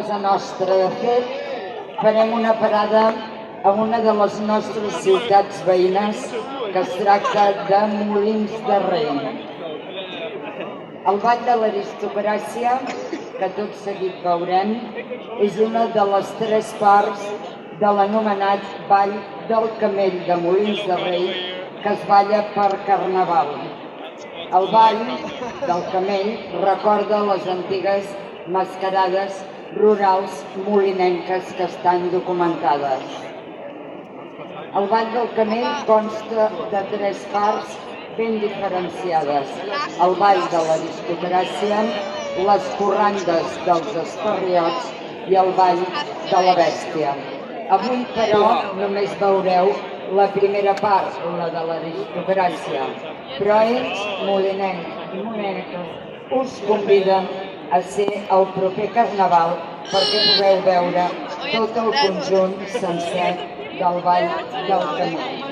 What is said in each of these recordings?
casa nostra. De fet, farem una parada a una de les nostres ciutats veïnes, que es tracta de Molins de Rei. El Ball de l'Aristocràcia, que tot seguit veurem, és una de les 3 parts de l'anomenat Ball del Camell de Molins de Rei, que es balla per Carnaval. El Ball del Camell recorda les antigues mascarades rurals molinenques que estan documentades. El Ball del Camell consta de 3 parts ben diferenciades: el Ball de l'Aristocràcia, les corrandes dels Esparriots i el Ball de la Bèstia. Avui, però, només veureu la primera part, la de l'Aristocràcia, però ells, molinencs i molinenques, us conviden a ser al proper Carnaval perquè pugueu veure tot el conjunt sencer del Ball del Camell.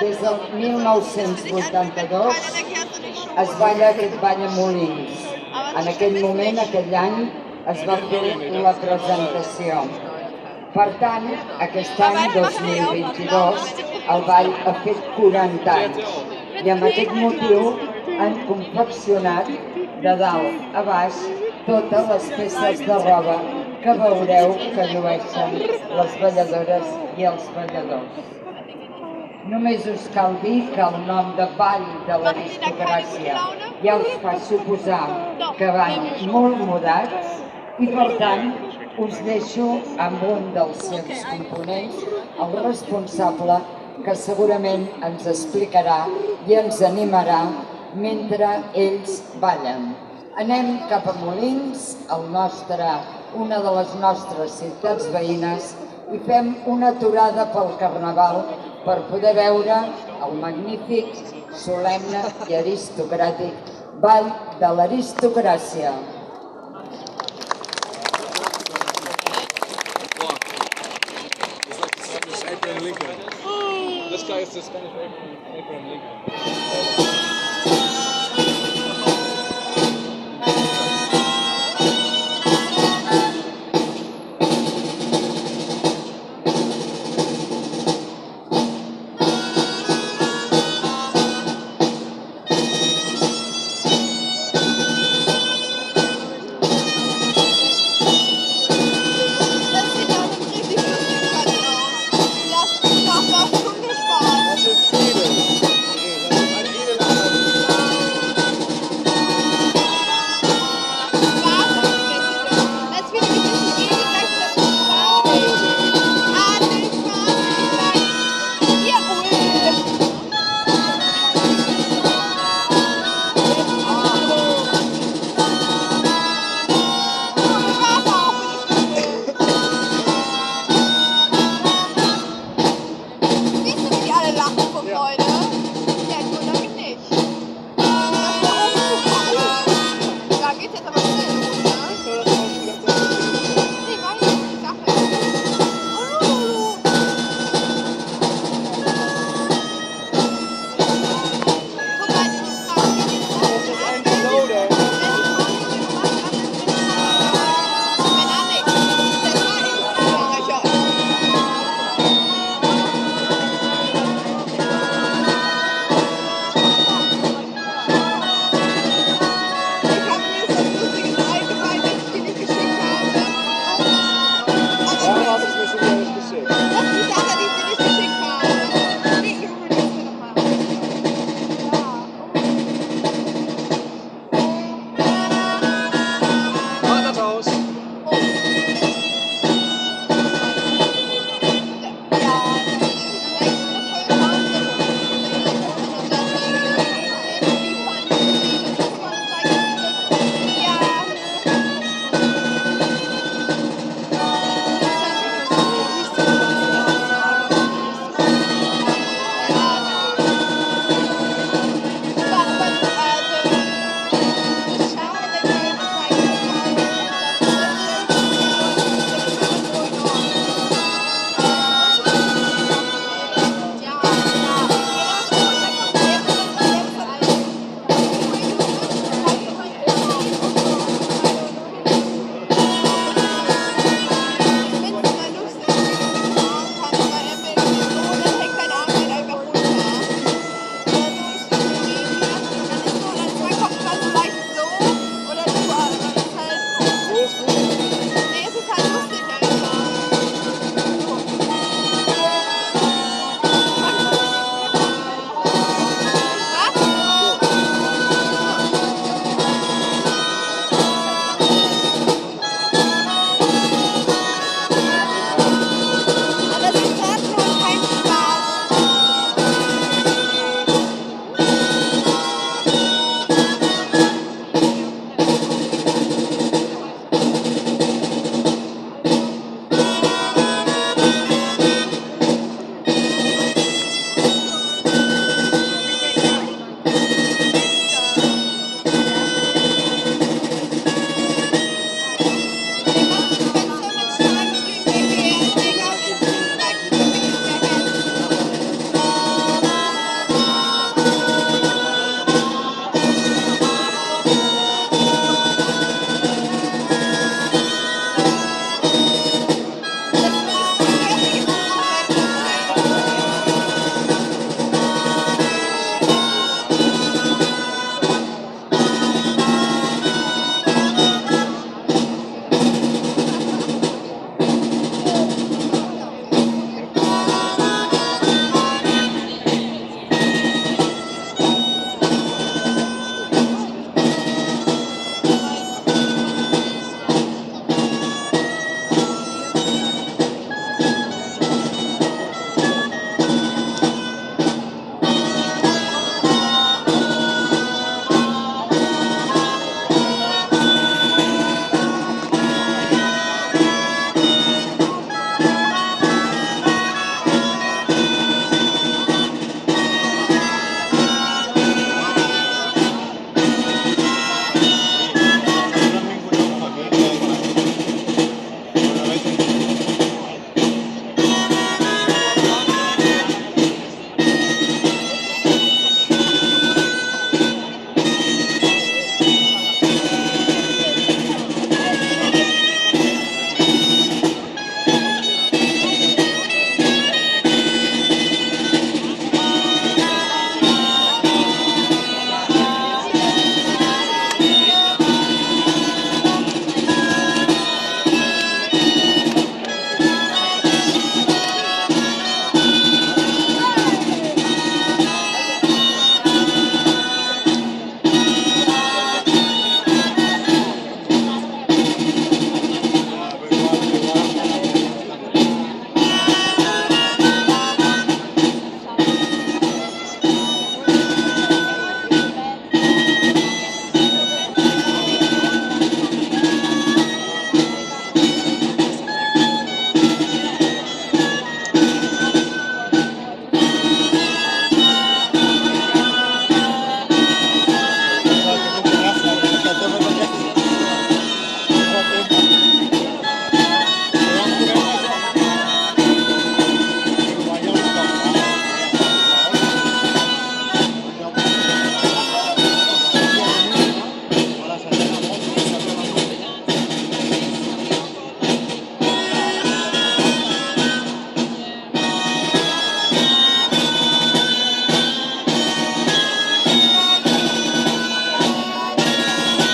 Des del 1982 es balla aquest ball a Molins. En aquell moment, aquell any, es va fer la presentació. Per tant, aquest any, 2022, el ball ha fet 40 anys i amb aquest motiu han confeccionat de dalt a baix totes les peces de roba que veureu que llueixen les balladores i els balladors. Només us cal dir que el nom de Ball de l'Aristocràcia ja us fa suposar que van molt mudats i, per tant, us deixo amb un dels seus components, el responsable, que segurament ens explicarà i ens animarà mentre ells ballen. Anem cap a Molins, una de les nostres ciutats veïnes, i fem una aturada pel Carnaval per poder veure el magnífic, solemne i aristocràtic Ball de l'Aristocràcia. This guy is the Spanish Abraham Lincoln.